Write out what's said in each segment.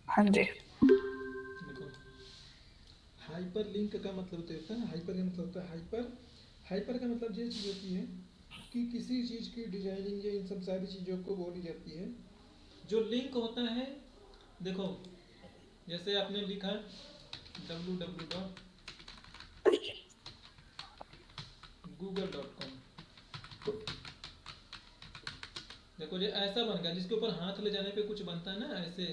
हाँ जी। देखो, hyper link का मतलब तो होता है, हाइपर का मतलब होता है हाइपर, हाइपर का मतलब ये चीज़ होती है कि किसी चीज़ की डिजाइनिंग या इन सब सारी चीज़ों को बोली जाती है। जो लिंक होता है, देखो, जैसे आपने लिखा www.google.com, देखो ये ऐसा बन गया जिसके ऊपर हाथ ले जाने पे कुछ बनता है ना ऐसे,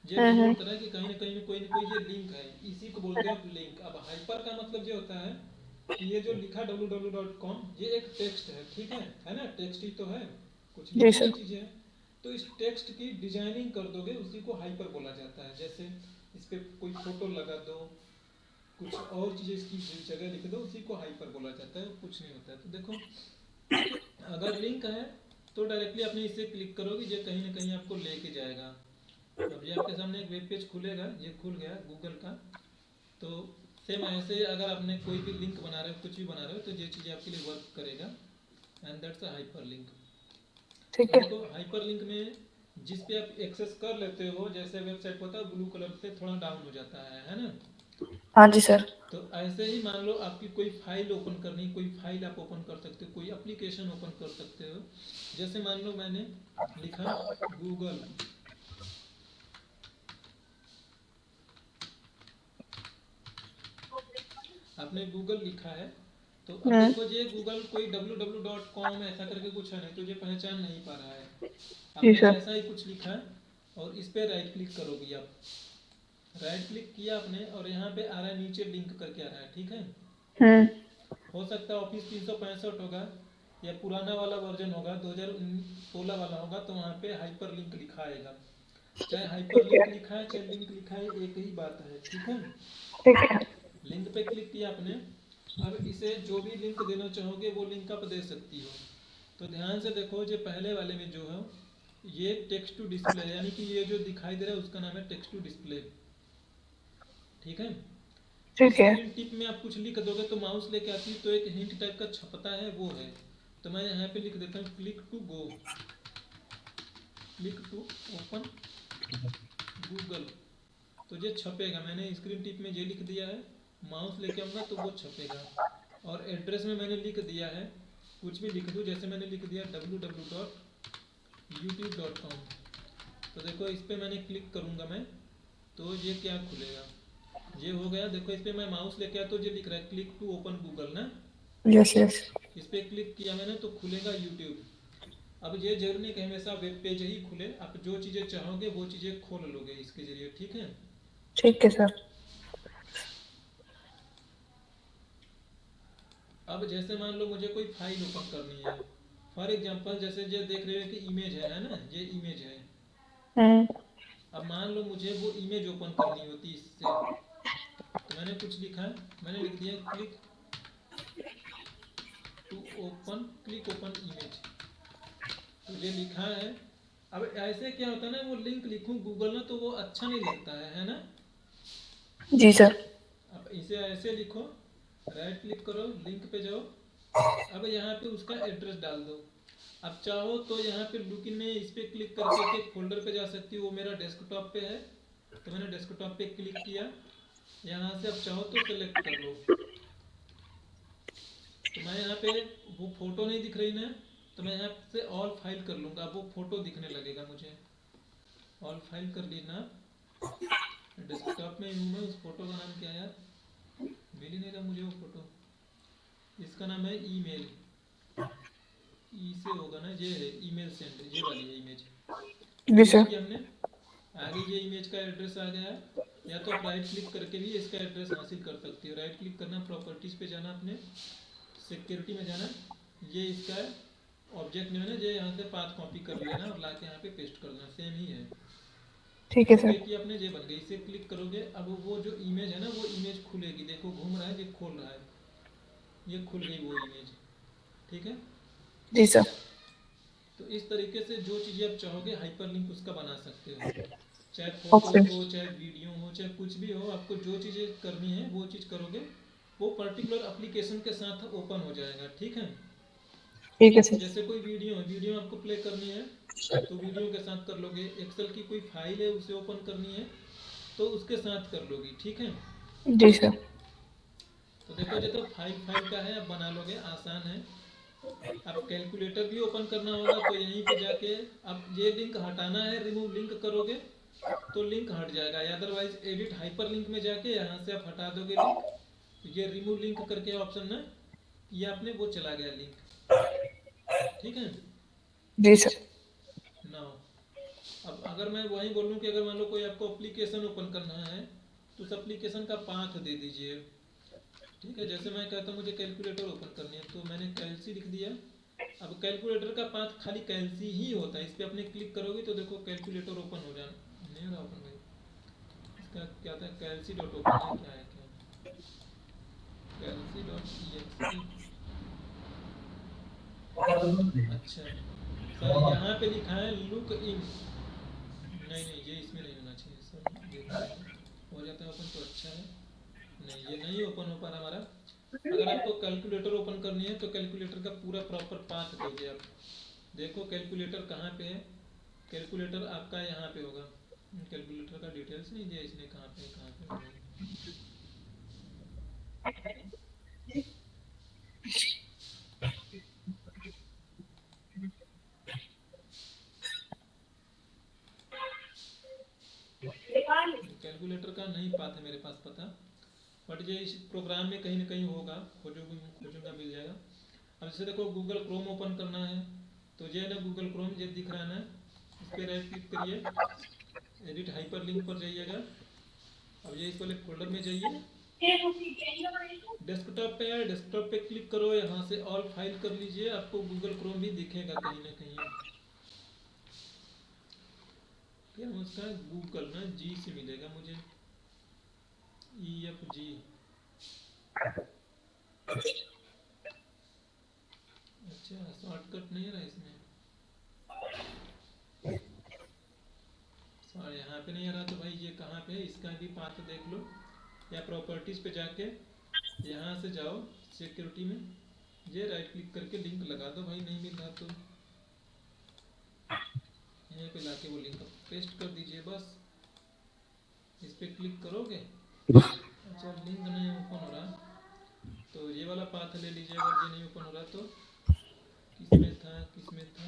ये हम्म। डिनोट कर रहा है कि कहीं ना कोई ये लिंक है, इसी को बोलते हैं लिंक। अब हाइपर का मतलब ये होता है कि ये जो लिखा www.com, ये एक टेक्स्ट है ना, टेक्स्ट ही तो है, कुछ जी लिखी सर। हुई चीज़ है। तो इस टेक्स्ट की डिजाइनिंग कर दोगे, उसी को हाइपर बोला जाता है। जैसे इस पर कोई फोटो लगा दो, कुछ और चीज़ें इसकी जगह लिख दो, उसी को हाइपर बोला जाता है, कुछ नहीं होता है। तो देखो, अगर लिंक है तो डायरेक्टली आपने इसे क्लिक करोगे, ये कहीं ना कहीं आपको लेके जाएगा। अब ये आपके सामने एक वेब पेज खुलेगा, ये खुल गया गूगल का। तो सेम ऐसे ही अगर आपने कोई भी लिंक बना रहे हो, कुछ भी बना रहे हो, तो ये चीज़ आपके लिए वर्क करेगा, and that's a hyper link. ठीक अब है। देखो, हाइपर लिंक में जिस पे आप एक्सेस कर लेते हो, जैसे वेबसाइट होता है ब्लू कलर से थोड़ा डाउन हो जाता है ना। हाँ जी सर। तो ऐसे ही मान लो आपकी कोई फाइल ओपन करनी, कोई फाइल आप ओपन कर सकते हो, कोई एप्लीकेशन ओपन कर सकते हो। जैसे मान लो मैंने लिखा गूगल, आपने गूगल लिखा है, तो अब हम्म। देखो ये गूगल कोई www.com ऐसा करके कुछ है नहीं, तो ये पहचान नहीं पा रहा है। जी आपने सर। ऐसा ही कुछ लिखा है, और इस पर राइट क्लिक करोगे आप, राइट क्लिक किया आपने, और यहाँ पे आ रहा है नीचे लिंक करके आ रहा है, ठीक है। हम्म। हो सकता है ऑफिस 365 होगा, या पुराना वाला वर्जन होगा, 2016 वाला होगा, तो वहाँ पे हाइपर लिंक लिखा आएगा। चाहे हाइपर ठीक है। लिंक लिखा है चाहे लिंक लिखा है, एक ही बात है, ठीक है। ठीक है। लिंक पे क्लिक किया आपने, अब इसे जो भी लिंक देना चाहोगे वो लिंक आप दे सकती हो। तो ध्यान से देखो, जो पहले वाले में जो है, ये टेक्स्ट टू डिस्प्ले, यानी कि ये जो दिखाई दे रहा है उसका नाम है टेक्स्ट टू डिस्प्ले, ठीक है। ठीक है। स्क्रीन टिप में आप कुछ लिख दोगे तो माउस लेके आती है, तो एक हिंट टाइप का छपता है, वो है। तो मैं यहाँ पे लिख देता हूँ click to go, click to open Google, तो ये छपेगा। मैंने स्क्रीन टिप में ये लिख दिया है, माउस लेके आऊँगा तो वो छपेगा। और एड्रेस में मैंने लिख दिया है, कुछ भी लिख दूँ, जैसे मैंने लिख दिया www.youtube.com। तो देखो इस पर मैंने क्लिक करूँगा मैं, तो ये क्या खुलेगा, ये हो गया। देखो इस पर मैं माउस लेके आया तो ये लिख रहा है क्लिक टू ओपन गूगल ना। Yes yes. इस पर क्लिक किया मैंने तो खुलेगा यूट्यूब। अब ये जरूरी नहीं कि हमेशा वेब पेज ही खुले, आप जो चीज़ें चाहोगे वो चीज़ें खोल लोगे इसके जरिए, ठीक है। ठीक है सर। अब जैसे मान लो मुझे कोई फाइल ओपन करनी है, फॉर एग्जांपल जैसे ये देख रहे हो कि इमेज है ना, ये इमेज है। हम्म। अब मान लो मुझे वो इमेज ओपन करनी होती इससे, तो मैंने कुछ लिखा है, मैंने लिख दिया click to open, click open image, तो ये लिखा है। अब ऐसे क्या होता है ना, वो लिंक लिखूं गूगल ना तो वो अच्छा नहीं लगता है ना। जी सर। अब इसे ऐसे लिखो, राइट क्लिक करो, लिंक पे जाओ, अब यहाँ पे उसका एड्रेस डाल दो। अब चाहो तो यहाँ पे लुकिन में इस पर क्लिक करके एक फोल्डर पे जा सकती हो, वो मेरा डेस्कटॉप पे है, तो मैंने डेस्कटॉप पे क्लिक किया। यहाँ से अब चाहो तो सेलेक्ट कर लो, तो मैं यहाँ पे, वो फ़ोटो नहीं दिख रही ना, तो मैं यहाँ से ऑल फाइल कर लूँगा, अब वो फ़ोटो दिखने लगेगा मुझे। ऑल फाइल कर ली ना, डेस्कटॉप में हूँ मैं, उस फोटो का नाम क्या है यार, मिल ही नहीं रहा मुझे वो फ़ोटो। इसका नाम है ईमेल, ई से होगा ना, ये है ईमेल सेंड, ये वाली है इमेज। जी क्लिक सर। किया हमने, आगे ये इमेज का एड्रेस आ गया है। या तो आप राइट क्लिक करके भी इसका एड्रेस हासिल कर सकते हो। राइट क्लिक करना, प्रॉपर्टीज़ पे जाना, अपने सिक्योरिटी में जाना, ये इसका ऑब्जेक्ट नहीं है ना, ये यहाँ से पाथ कॉपी कर लेना और ला के यहाँ पे पेस्ट कर देना, सेम ही है। ठीक है ओके सर। कि अपने ये बन गई, इसे क्लिक करोगे, अब वो जो इमेज है ना वो इमेज खुलेगी, देखो घूम रहा है, ये खोल रहा है, ये खुल गई वो इमेज, ठीक है। जी सर। तो इस तरीके से जो चीज़ें आप चाहोगे हाइपरलिंक उसका बना सकते हो। चाहे फोटोज ओके। हो, चाहे वीडियो हो, चाहे कुछ भी हो, आपको जो चीज़ें करनी है वो चीज़ करोगे, वो पर्टिकुलर एप्लीकेशन के साथ ओपन हो जाएगा, ठीक है। ठीक है सर। जैसे कोई वीडियो है, वीडियो आपको प्ले करनी है, तो वीडियो के साथ कर लोगे। एक्सेल की कोई फाइल है उसे ओपन करनी है, तो उसके साथ कर लोगी, ठीक है। जी सर। तो देखो ये तो फाइल फाइल का है, अब बना लोगे, आसान है। अब कैलकुलेटर भी ओपन करना होगा, तो यहीं पे जाके अब ये लिंक हटाना है, रिमूव लिंक करोगे तो लिंक हट जाएगा, अदरवाइज एडिट हाइपर लिंक में जाके यहाँ से आप हटा दोगे लिंक। तो ये रिमूव लिंक करके ऑप्शन ना, ये आपने वो चला गया लिंक, ठीक है। जी सर। नाउ अब अगर मैं वही बोलूँ कि अगर मान लो कोई आपको एप्लीकेशन ओपन करना है तो उस एप्लीकेशन का पाथ दे दीजिए, ठीक है। जैसे मैं कहता हूँ मुझे कैलकुलेटर ओपन करनी है, तो मैंने कैलसी लिख दिया। अब कैलकुलेटर का पाथ खाली कैलसी ही होता है, इस पर अपने क्लिक करोगे तो देखो कैलकुलेटर ओपन हो जाना, नहीं हो रहा ओपन भाई। इसका क्या था, कैलसी डॉट ओपन है, क्या है क्या, कैलसी डॉट ई। अच्छा सर, यहाँ पे लिखा है लुक इन, नहीं नहीं ये इसमें नहीं होना चाहिए सर, ये हो जाता है ओपन तो अच्छा है। नहीं ये नहीं ओपन हो पा रहा हमारा। अगर आपको कैलकुलेटर ओपन करनी है तो कैलकुलेटर का पूरा प्रॉपर पाथ दोगे आप। देखो कैलकुलेटर कहाँ पे है, कैलकुलेटर आपका यहाँ पे होगा। कैलकुलेटर का डिटेल्स नहीं दिया इसने, कहाँ पे कहाँ पे होगा। कैलकुलेटर का नहीं पाथ है मेरे पास पता, बट ये इस प्रोग्राम में कहीं ना कहीं होगा, खोजूंगा मिल जाएगा। अब जैसे देखो गूगल क्रोम ओपन करना है, तो ये ना गूगल क्रोम ये दिख रहा है ना, इस पर राइट क्लिक करिए, एडिट हाइपर लिंक पर जाइएगा। अब ये इस वाले फोल्डर में जाइए, डेस्कटॉप पे है, डेस्कटॉप पे क्लिक करो, यहाँ से ऑल फाइल कर लीजिए, आपको गूगल क्रोम भी दिखेगा कहीं ना कहीं। क्या उसका गूगल ना जी से मिलेगा मुझे, EFG। अच्छा शॉर्टकट नहीं रहा इसमें, और यहाँ पे नहीं आ रहा, तो भाई ये कहाँ पे है, इसका भी पाथ देख लो, या प्रॉपर्टीज़ पे जाके यहाँ से जाओ सिक्योरिटी में, ये राइट क्लिक करके लिंक लगा दो भाई, नहीं मिल रहा तो यहाँ पे लाके वो लिंक पेस्ट कर दीजिए बस। इस पर क्लिक करोगे, अच्छा लिंक नहीं ओपन हो रहा, तो ये वाला पाथ ले लीजिए। अगर ये नहीं ओपन हो रहा तो किसमें था किसमें था,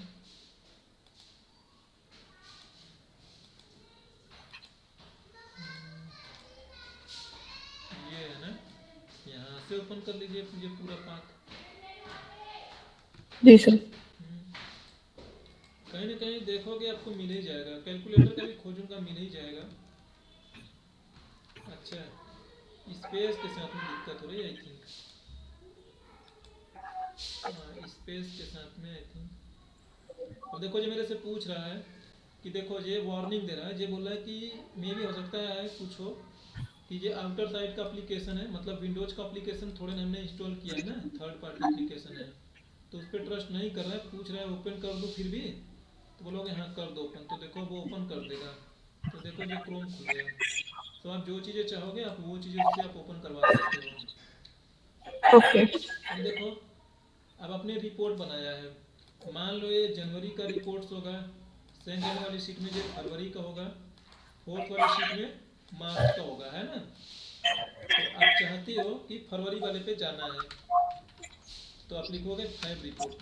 ये है ना, यहाँ से ओपन कर लीजिए ये पूरा पाथ। जी सर। कहीं ना कहीं देखोगे आपको मिल ही जाएगा, कैलकुलेटर का भी खोजूंगा मिल ही जाएगा। अच्छा स्पेस के साथ में दिक्कत हो रही है आई थिंक, हाँ स्पेस के साथ में आई थिंक। अब देखो ये मेरे से पूछ रहा है कि देखो ये वार्निंग दे रहा है, ये बोल रहा है कि मे भी हो सकता है कुछ हो कि ये आउटर साइड का एप्लीकेशन है, मतलब विंडोज का एप्लीकेशन थोड़े हमने इंस्टॉल किया है ना, थर्ड पार्टी एप्लीकेशन है, तो उस पर ट्रस्ट नहीं कर रहा है, पूछ रहा है ओपन कर दो फिर भी, तो बोलोगे हाँ कर दो ओपन, तो देखो वो ओपन कर देगा, तो देखो ये क्रोम खुल गया। तो आप जो चीज़ें चाहोगे आप वो चीज़ें उससे आप ओपन करवा सकते हो। ओके। अब देखो अब आपने रिपोर्ट बनाया है, मान लो ये जनवरी का रिपोर्ट्स होगा, सेकंड वाली शीट में जो फरवरी का होगा, फोर्थ वाली शीट में मार्च का होगा, है ना। तो आप चाहती हो कि फरवरी वाले पे जाना है, तो आप लिखोगे फाइव रिपोर्ट।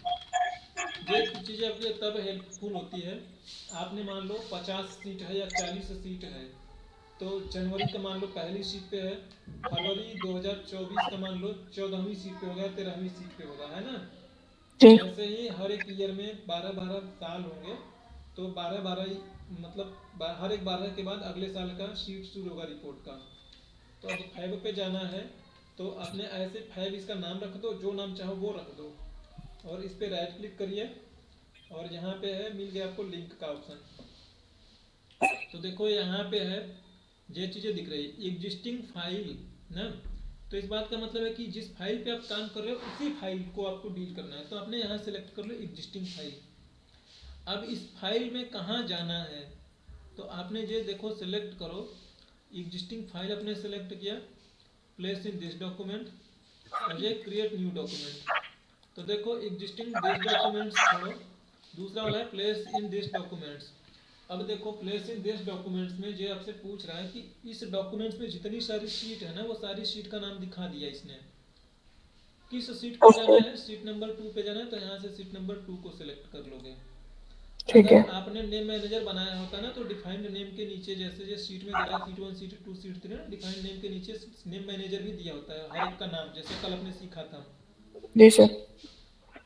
ये चीज़ें आपके लिए तब हेल्पफुल होती है, आपने मान लो 50 सीट है या 40 सीट है, तो जनवरी का मान लो पहली सीट पे है, फरवरी 2024 का मान लो 14वीं सीट पे होगा, 13वीं सीट पे होगा, है ना। जी। ऐसे ही हर एक ईयर में 12-12 साल होंगे, तो 12-12 मतलब हर एक 12 के बाद अगले साल का शीट शुरू होगा रिपोर्ट का। तो अब फैब पे जाना है, तो अपने ऐसे फैब इसका नाम रख दो, जो नाम चाहो वो रख दो, और इस पर राइट क्लिक करिए, और यहाँ पे है मिल गया आपको लिंक का ऑप्शन। तो देखो यहाँ पे है ये चीज़ें दिख रही है, एग्जिस्टिंग फाइल ना, तो इस बात का मतलब है कि जिस फाइल पे आप काम कर रहे हो उसी फाइल को आपको डील करना है, तो आपने यहाँ सेलेक्ट कर लो एग्जिस्टिंग फाइल। अब इस फाइल में कहाँ जाना है, तो आपने ये देखो सेलेक्ट करो, एग्जिस्टिंग फाइल आपने सेलेक्ट किया, प्लेस इन दिस डॉक्यूमेंट, और ये क्रिएट न्यू डॉक्यूमेंट। तो देखो एग्जिस्टिंग दिस डॉक्यूमेंट्स छोड़ो, दूसरा वाला है प्लेस इन दिस डॉक्यूमेंट्स, अब देखो प्लेस इन दिस डॉक्यूमेंट्स में जो आपसे पूछ रहा है कि इस डॉक्यूमेंट्स में जितनी सारी सीट है ना वो सारी सीट का नाम दिखा दिया इसने। किस सीट पे जाना ओके, है, सीट नंबर 2 पे जाना है तो यहाँ से सीट नंबर 2 को सिलेक्ट कर लोगे। ठीक अगर है। आपने नेम मैनेजर बनाया होता ना तो डिफाइंड नेम के नीचे जैसे जो सीट में दे रहा है seat 1 seat 2 seat 3 defined name के नीचे नेम मैनेजर भी दिया होता है हर एक का नाम, जैसे कल आपने सीखा था। जी सर।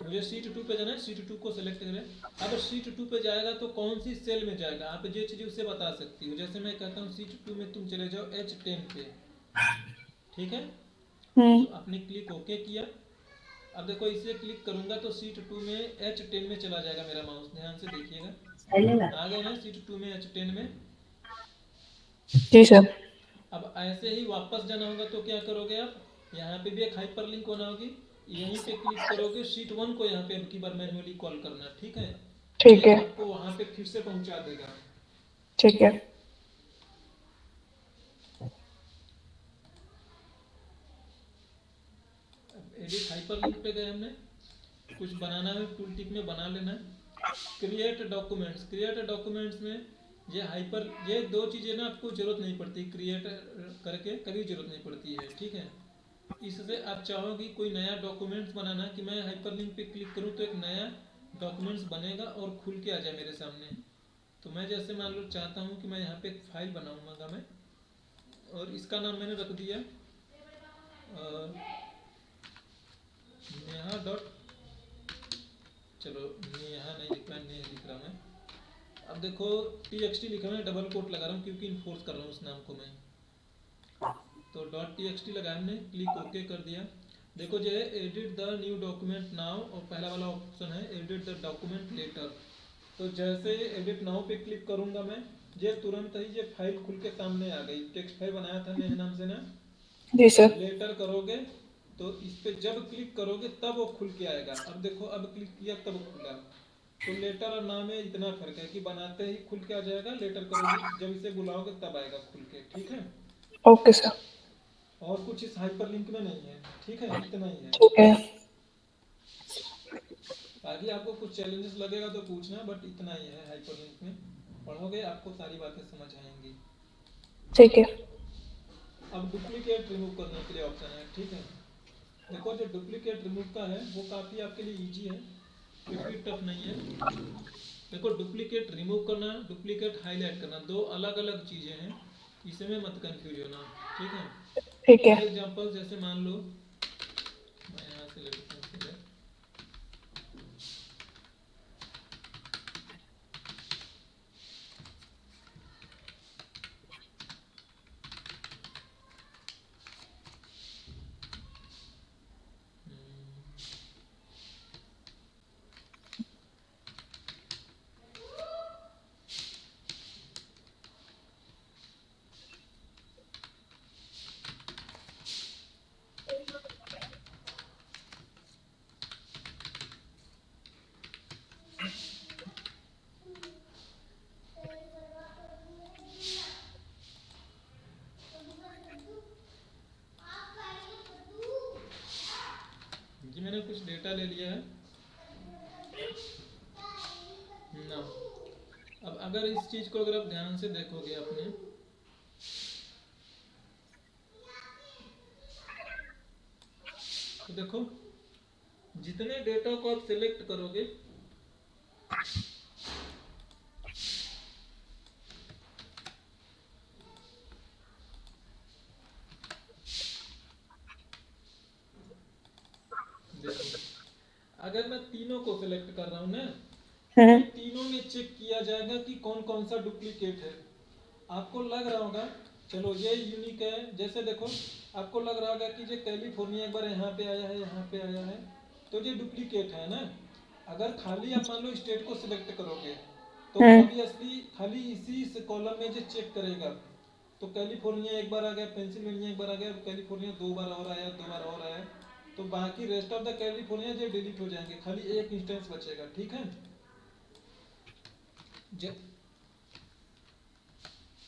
मुझे सीट 2 पे जाना है, सीट 2 को सेलेक्ट करें। अब सीट 2 पे जाएगा तो कौन सी सेल में जाएगा आप ये चीज़ उससे बता सकती हो। जैसे मैं कहता हूँ सीट 2 में तुम चले जाओ H10 पे, ठीक है। हम्म। तो आपने क्लिक ओके किया। अब देखो इसे क्लिक करूंगा तो सीट 2 में H10 में चला जाएगा मेरा माउस, ध्यान से देखिएगा। आ गए ना सीट 2 में H10 में। जी सर। अब ऐसे ही वापस जाना होगा तो क्या करोगे आप, यहाँ पे भी एक हाइपर लिंक होना होगी, यहीं पे क्लिक करोगे सीट 1 को यहाँ पे अब की बार मैन्युअली कॉल करना, ठीक है। ठीक ये है। आपको वहाँ पे फिर से पहुँचा देगा। ठीक है। एडिट हाइपर लिंक पे गए हमने, कुछ बनाना है टूल टिप में बना लेना। क्रिएट डॉक्यूमेंट्स, क्रिएट डॉक्यूमेंट्स में ये हाइपर ये दो चीज़ें ना आपको ज़रूरत नहीं पड़ती, क्रिएट करके कभी ज़रूरत नहीं पड़ती है, ठीक है। इससे आप चाहोगे कोई नया डॉक्यूमेंट्स बनाना कि मैं हाइपर लिंक पे क्लिक करूँ तो एक नया डॉक्यूमेंट्स बनेगा और खुल के आ जाए मेरे सामने। तो मैं जैसे मान लो चाहता हूँ कि मैं यहाँ पे एक फाइल बनाऊँगा मैं, और इसका नाम मैंने रख दिया नेहा डॉट, चलो नेहा नहीं लिख रहा, नेहा लिख रहा मैं। अब देखो TXT लिखा मैं डबल कोट लगा रहा हूँ क्योंकि इन्फोर्स कर रहा हूँ उस नाम को मैं। तो .txt लगाया हमने, क्लिक ओके कर दिया। देखो जो है edit the new document now, और पहला वाला ऑप्शन है एडिट द डॉक्यूमेंट लेटर। तो जैसे एडिट नाउ पे क्लिक करूंगा मैं, ये तुरंत ही ये फाइल खुल के सामने आ गई। टेक्स्ट फाइल बनाया था नेहा नाम से ना, जी सर। लेटर करोगे तो इस पे जब क्लिक करोगे तब वो खुल के आएगा। अब देखो अब क्लिक किया तब खुला। तो लेटर और नाम में इतना फर्क है कि बनाते ही खुल के आ जाएगा, लेटर करोगे जब इसे बुलाओगे तब आएगा खुल के, ठीक है। Okay sir. और कुछ इस हाइपर लिंक में नहीं है, ठीक है, इतना ही है। ठीक है। आगे आपको कुछ चैलेंजेस लगेगा तो पूछना, बट इतना ही है हाइपर लिंक में। पढ़ोगे आपको सारी बातें समझ आएंगी। ठीक है। अब डुप्लीकेट रिमूव करने के लिए ऑप्शन है, ठीक है। देखो जो डुप्लीकेट रिमूव का है वो काफ़ी आपके लिए इजी है, कुछ भी टफ नहीं है। देखो डुप्लीकेट रिमूव करना, डुप्लीकेट हाईलाइट करना दो अलग अलग चीज़ें हैं, इसमें मत कंफ्यूज होना, ठीक है। ठीक है। फॉर एग्जांपल जैसे मान लो मैं यहाँ से लेता हूँ ठीक है। जी मैंने कुछ डेटा ले लिया है ना। अब अगर इस चीज़ को अगर आप ध्यान से देखोगे आपने, तो देखो जितने डेटा को आप सिलेक्ट करोगे, देखो अगर मैं तीनों को सिलेक्ट कर रहा हूँ ना, तो हम्म। ये तीनों में चेक किया जाएगा कि कौन कौन सा डुप्लीकेट है। आपको लग रहा होगा चलो ये यूनिक है, जैसे देखो आपको लग रहा होगा कि ये कैलिफोर्निया एक बार यहाँ पे आया है, यहाँ पे आया है, तो ये डुप्लीकेट है ना। अगर खाली आप मान लो स्टेट को सिलेक्ट करोगे तो हम्म। ऑब्वियसली खाली इसी कॉलम में जो चेक करेगा। तो कैलिफोर्निया एक बार आ गया, पेंसिल्वेनिया एक बार आ गया, कैलिफोर्निया दो बार और आया, दो बार और आया, तो बाकी रेस्ट ऑफ द कैलिफोर्निया जो डिलीट हो जाएंगे, खाली एक इंस्टेंस बचेगा, ठीक है। ज,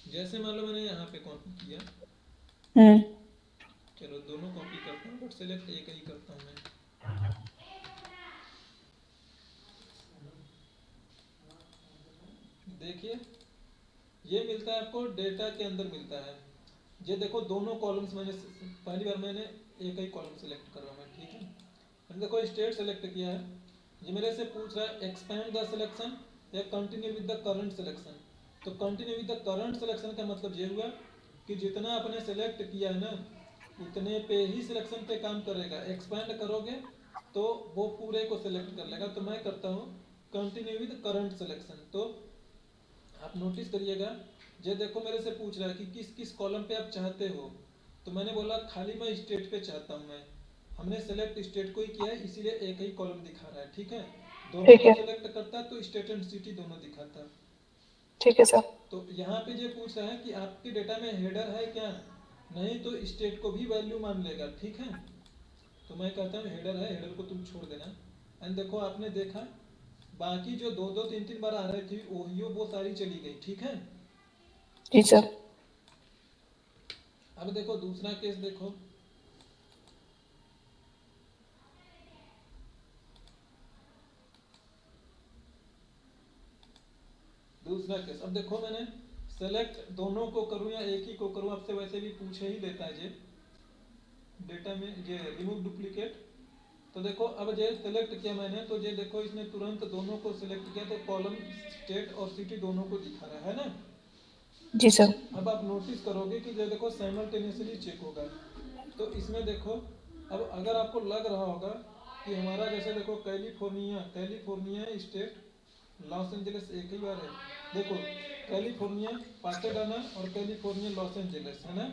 जैसे मान लो मैंने यहाँ पे कॉपी किया, हम्म। चलो दोनों कॉपी करता हूँ बट सेलेक्ट एक ही करता हूँ मैं। देखिए ये मिलता है आपको डेटा के अंदर मिलता है। ये देखो दोनों कॉलम्स मैंने पहली बार मैंने एक ही कॉलम सेलेक्ट कर रहा हूँ मैं, ठीक है। मैंने देखो स्टेट सेलेक्ट किया है, ये मेरे से पूछ रहा है एक्सपेंड द सिलेक्शन या continue with the current selection. तो continue with the current selection का मतलब ये हुआ कि जितना आपने सेलेक्ट किया है ना उतने पे ही सिलेक्शन पे काम करेगा। एक्सपेंड करोगे तो वो पूरे को सिलेक्ट कर लेगा। तो मैं करता हूँ कंटिन्यू विद करंट सिलेक्शन। तो आप नोटिस करिएगा, ये देखो मेरे से पूछ रहा है कि किस किस कॉलम पे आप चाहते हो। तो मैंने बोला खाली मैं स्टेट पे चाहता हूँ। मैं हमने सेलेक्ट स्टेट को ही किया है इसीलिए एक ही कॉलम दिखा रहा है, ठीक है। दोनों ठीक को है। सेलेक्ट करता तो स्टेट एंड सिटी दोनों दिखाता। ठीक है सर। तो यहाँ पे ये पूछ रहा है कि आपके डेटा में हेडर है क्या, नहीं तो स्टेट को भी वैल्यू मान लेगा, ठीक है। तो मैं कहता हूँ हेडर है, हेडर को तुम छोड़ देना। एंड देखो आपने देखा बाकी जो दो दो तीन तीन बार आ रही थी वो सारी चली गई, ठीक है। जी सर। अब देखो दूसरा केस देखो, दूसरा केस। अब देखो मैंने सेलेक्ट दोनों को करूं या एक ही को करूं, आपसे वैसे भी पूछ ही लेता है ये डेटा में ये रिमूव डुप्लीकेट। तो देखो अब ये सेलेक्ट किया मैंने, तो ये देखो इसने तुरंत दोनों को सिलेक्ट किया तो कॉलम स्टेट और सिटी दोनों को दिखा रहा है ना। जी सर। अब आप नोटिस करोगे कि ये देखो साइमल्टेनियसली चेक होगा। तो इसमें देखो अब अगर आपको लग रहा होगा कि हमारा जैसे देखो California California state Los Angeles एक ही बार है। देखो कैलिफोर्निया पासेडाना और कैलिफोर्निया लॉस एंजलिस है ना।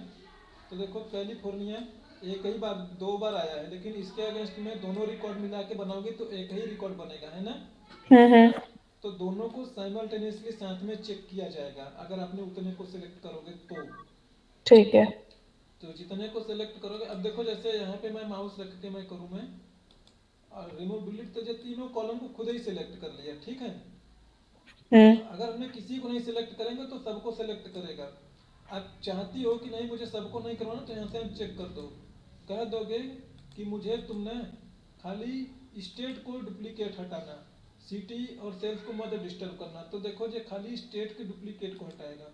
तो देखो कैलिफोर्निया एक ही बार दो बार आया है, लेकिन इसके अगेंस्ट में दोनों रिकॉर्ड मिला के बनाओगे तो एक ही रिकॉर्ड बनेगा, है ना। हम्म। तो दोनों को साइमल्टेनियसली साथ में चेक किया जाएगा अगर आपने उतने को सिलेक्ट करोगे तो। ठीक है। तो जितने को सिलेक्ट करोगे, अब देखो जैसे यहाँ पे मैं माउस रख के मैं करूँ मैं और रिमूव डिलीट, तो ये तीनों कॉलम को खुद ही सिलेक्ट कर लिया, ठीक है। हम्म। अगर हमने किसी को नहीं सिलेक्ट करेंगे तो सबको सिलेक्ट करेगा। आप चाहती हो कि नहीं मुझे सबको नहीं करवाना, तो यहाँ से हम चेक कर दो, कह दोगे कि मुझे तुमने खाली स्टेट को डुप्लीकेट हटाना, सिटी और सेल्स को मत डिस्टर्ब करना। तो देखो ये खाली स्टेट के डुप्लीकेट को हटाएगा।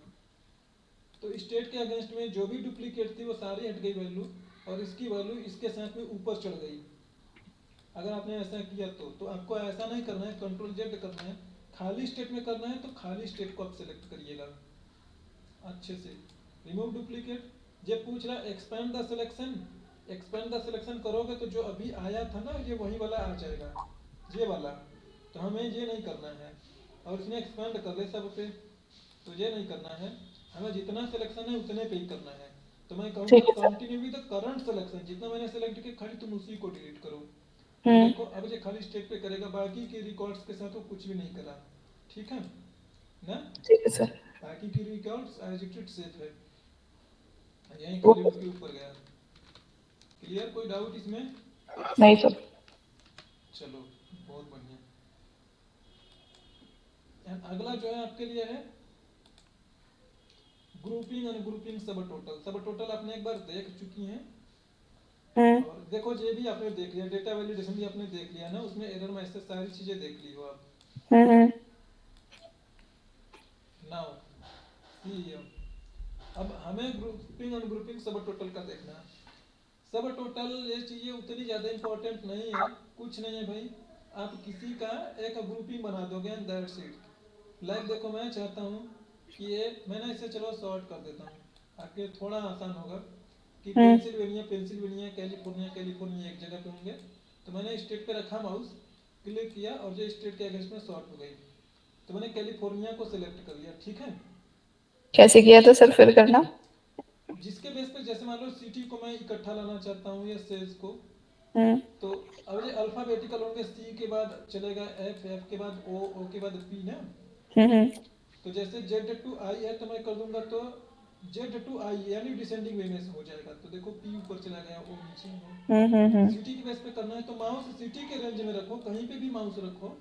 तो स्टेट के अगेंस्ट में जो भी डुप्लीकेट थी वो सारी हट गई वैल्यू, और इसकी वैल्यू इसके साथ में ऊपर चढ़ गई। अगर आपने ऐसा किया तो आपको ऐसा नहीं करना है, कंट्रोल जेड करना है। खाली स्टेट में करना है तो खाली स्टेट को आप सेलेक्ट करिएगा अच्छे से। रिमूव डुप्लीकेट ये पूछ रहा है expand the selection. Expand the selection करोगे तो जो अभी आया था ना ये वही वाला आ जाएगा, ये वाला। तो हमें ये नहीं करना है, और इसने एक्सपेंड कर ले सब पे, तो ये नहीं करना है। हमें जितना सिलेक्शन है उतने पे ही करना है। तो मैं कहूँगा ठीक है sir. Continue with the current selection, जितना मैंने सेलेक्ट किया खाली तुम उसी को डिलीट करो। तो हम्म। देखो अब ये खाली स्टेट पे करेगा, बाकी के रिकॉर्ड्स के साथ वो कुछ भी नहीं करा, ठीक है ना। ठीक है सर। बाकी की records as it is safe है, यहीं वो खाली उसके ऊपर गया। क्लियर, कोई डाउट इसमें? नहीं सर। चलो बहुत बढ़िया। अगला जो है आपके लिए है ग्रुपिंग एंड ग्रुपिंग सब टोटल। सब टोटल आपने एक बार देख चुकी हैं, हम्म। और देखो ये भी आपने देख लिया, डेटा वैलिडेशन भी आपने देख लिया ना, उसमें एरर मैसेज सारी चीजें देख ली हो आप। हम्म। नाउ सी, अब हमें ग्रुपिंग अनग्रुपिंग सब टोटल का देखना है। सब टोटल ये चीज़ें उतनी ज़्यादा इंपॉर्टेंट नहीं है, कुछ नहीं है भाई। आप किसी का एक ग्रुपिंग बना दोगे एंड दैट्स इट। लाइक देखो मैं चाहता हूँ कि ये मैंने इसे चलो सॉर्ट कर देता हूँ, आपके थोड़ा आसान होगा कि हम्म। पेंसिल्वेनिया पेंसिल्वेनिया कैलिफोर्निया कैलिफोर्निया एक जगह पे होंगे। तो मैंने स्टेट पे रखा माउस, क्लिक किया और जो स्टेट के अगेंस्ट में सॉर्ट हो गई। तो मैंने कैलिफोर्निया को सिलेक्ट कर लिया, ठीक है। कैसे किया था सर फिर करना? जिसके बेस पे जैसे मान लो सिटी को मैं इकट्ठा लाना चाहता हूँ या सेल्स को, हम्म। तो अब ये अल्फाबेटिकल होंगे, सी के बाद चलेगा एफ, एफ के बाद ओ, ओ के बाद पी ना। हम्म। तो जैसे जेड टू आई है तो मैं कर दूंगा तो जेड टू आई यानी डिसेंडिंग वे में हो जाएगा। तो देखो पी ऊपर चला गया, ओ नीचे है। हम्म। सिटी के बेस पे करना है तो माउस सिटी के रेंज में रखो, कहीं पे भी माउस रखो,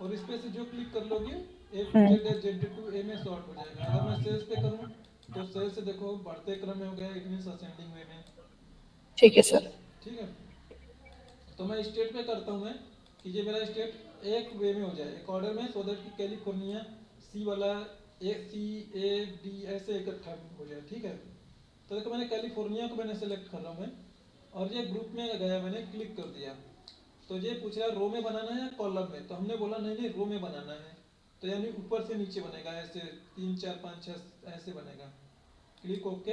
और इस पे से जो क्लिक कर लोगे ए टू हम्म। जेड है, जेड टू ए में सॉर्ट हो जाएगा। अगर मैं सेल्स पे करूँ तो सेल्स से देखो बढ़ते क्रम में हो गया, इट मीन्स असेंडिंग वे में, ठीक है सर। ठीक है। तो मैं स्टेट पे करता हूँ मैं कि ये मेरा स्टेट एक वे में हो जाए, एक ऑर्डर में, सो दैट कि कैलिफोर्निया सी वाला ए सी ए डी ऐसे इकट्ठा हो जाए, ठीक है। तो देखो मैंने कैलिफोर्निया को मैंने सेलेक्ट कर रहा हूँ मैं, और ये ग्रुप में गया, मैंने क्लिक कर दिया। तो ये पूछ रहा है रो में बनाना है या कॉलम में, तो हमने बोला नहीं नहीं रो में बनाना है। तो यानी ऊपर से नीचे बनेगा ऐसे, 3 4 5 6 ऐसे बनेगा। Click okay.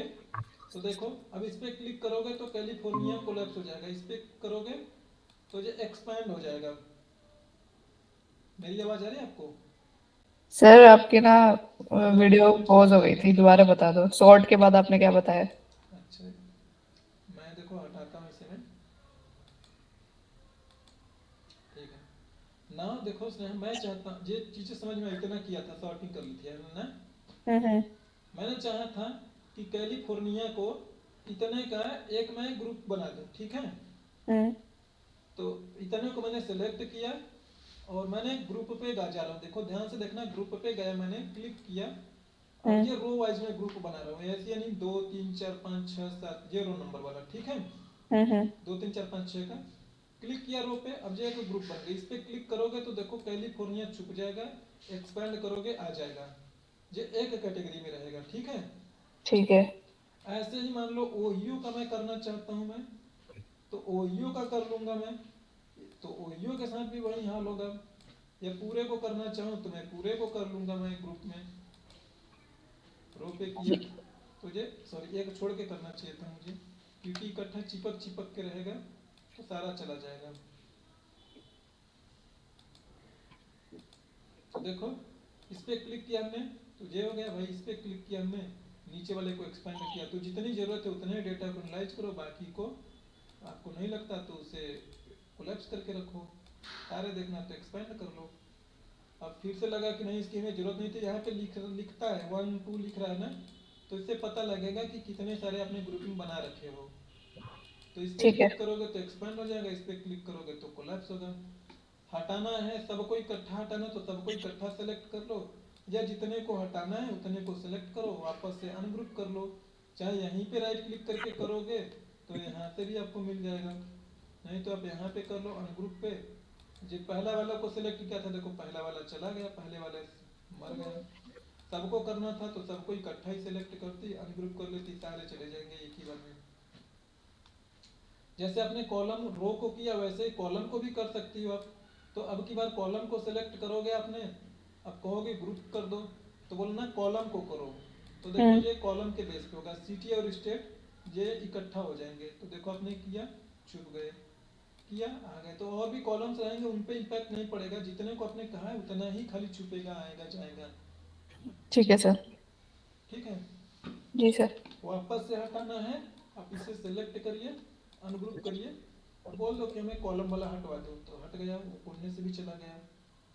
तो देखो अब इस पर क्लिक करोगे तो कैलिफोर्निया कोलैप्स हो जाएगा, इस पर करोगे तो ये एक्सपैंड हो जाएगा। मेरी आवाज़ आ रही है आपको? सर आपकी ना अगर नहीं आ वीडियो रही तो पॉज हो बता गई दो। थी, दोबारा बता दो। शॉर्ट के बाद आपने क्या बताया? अच्छा, मैं देखो हटाता हूँ इसे मैं, ठीक है ना। देखो स्नेहा, मैं चाहता ये चीज़ें समझ में इतना किया था, सॉर्टिंग कर ली थी ना। हम्म। मैंने चाहा था कि कैलिफोर्निया को इतने का एक मैं ग्रुप बना दूं, ठीक है। हम्म। तो इतने को मैंने सेलेक्ट किया, और मैंने ग्रुप पे जा रहा हूँ, देखो ध्यान से देखना, ग्रुप पे गया, मैंने क्लिक किया। अब हम्म। ये रो वाइज में ग्रुप बना रहा हूँ ऐसे, यानी 2 3 4 5 6 7, ये रो नंबर वाला, ठीक है। हम्म। 2 3 4 5 6 का क्लिक किया रो पे। अब ये एक ग्रुप बन गया, इस पे क्लिक करोगे तो देखो कैलिफोर्निया छुप जाएगा, एक्सपैंड करोगे आ जाएगा, ये एक कैटेगरी में रहेगा, ठीक है। ठीक है। ऐसे ही मान लो ओहियो का मैं करना चाहता हूँ मैं, तो ओहियो का कर लूंगा मैं, तो ओहियो के साथ भी वही हाल होगा। या पूरे को करना चाहूँ तो मैं पूरे को कर लूंगा मैं ग्रुप में, रो पे किया। तो ये सॉरी एक छोड़ के करना चाहिए था मुझे, क्योंकि इकट्ठा चिपक चिपक के रहेगा तो सारा चला जाएगा। तो देखो इस पर क्लिक किया हमने, तो ये हो गया भाई। इस पर क्लिक किया हमने, नीचे वाले को एक्सपेंड किया, तो जितनी ज़रूरत है उतने डेटा को एनालाइज करो, बाकी को आपको नहीं लगता तो उसे कोलैप्स करके रखो। सारे देखना तो एक्सपेंड कर लो। अब फिर से लगा कि नहीं इसकी हमें ज़रूरत नहीं थी, यहाँ पे लिखता है 1 2 लिख रहा है ना, तो इससे पता लगेगा कि कितने सारे आपने ग्रुपिंग बना रखे हो। तो इस पर ठीक है। क्लिक करोगे तो एक्सपेंड हो जाएगा, इस पर क्लिक करोगे तो कोलैप्स होगा। हटाना है सबको इकट्ठा हटाना, तो सबको इकट्ठा सेलेक्ट कर लो, या जितने को हटाना है उतने को सेलेक्ट करो, वापस से अनग्रुप कर लो। चाहे यहीं पे राइट क्लिक करके करोगे तो यहाँ से भी आपको मिल जाएगा, नहीं तो आप यहाँ पे कर लो अनग्रुप पे। जो पहला वाला को सिलेक्ट किया था, देखो पहला वाला चला गया, पहले वाले मर गया। सबको करना था तो सबको इकट्ठा ही सिलेक्ट करती, अनग्रुप कर लेती, सारे चले जाएंगे एक ही बार में। जैसे आपने कॉलम रो को किया वैसे ही कॉलम को भी कर सकती हो आप। तो अब की बार कॉलम को सिलेक्ट करोगे आपने, अब कहोगे ग्रुप कर दो, तो बोलना कॉलम को करो। तो देखो हम्म। ये कॉलम के बेस पे होगा, सिटी और स्टेट ये इकट्ठा हो जाएंगे। तो देखो आपने किया, छुप गए, किया आ गए। तो और भी कॉलम्स रहेंगे उन पे इम्पैक्ट नहीं पड़ेगा, जितने को आपने कहा है उतना ही खाली छुपेगा, आएगा जाएगा, ठीक है सर। ठीक है। जी सर। वापस से हटाना है, आप इसे सेलेक्ट करिए, अनग्रुप करिए, और बोल दो कि हमें कॉलम वाला हटवा दो, तो हट गया, वो कोने से भी चला गया।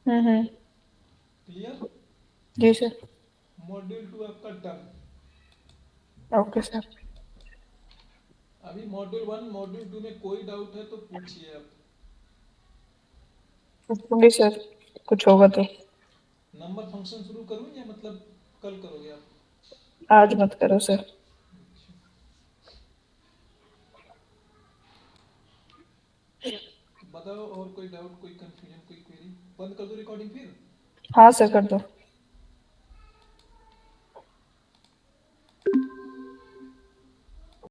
हम्म। क्लियर? जी सर। मॉड्यूल 2 आपका डन। Okay sir. अभी मॉड्यूल 1 मॉड्यूल 2 में कोई डाउट है तो पूछिए आप। पूछूंगी सर, कुछ होगा तो। नंबर फंक्शन शुरू करूँ या मतलब कल करोगे आप? आज मत करो सर। तो बताओ और कोई डाउट, कोई कंफ्यूजन, कोई क्वेरी? बंद कर दो रिकॉर्डिंग फिर? हाँ सर, कर दो।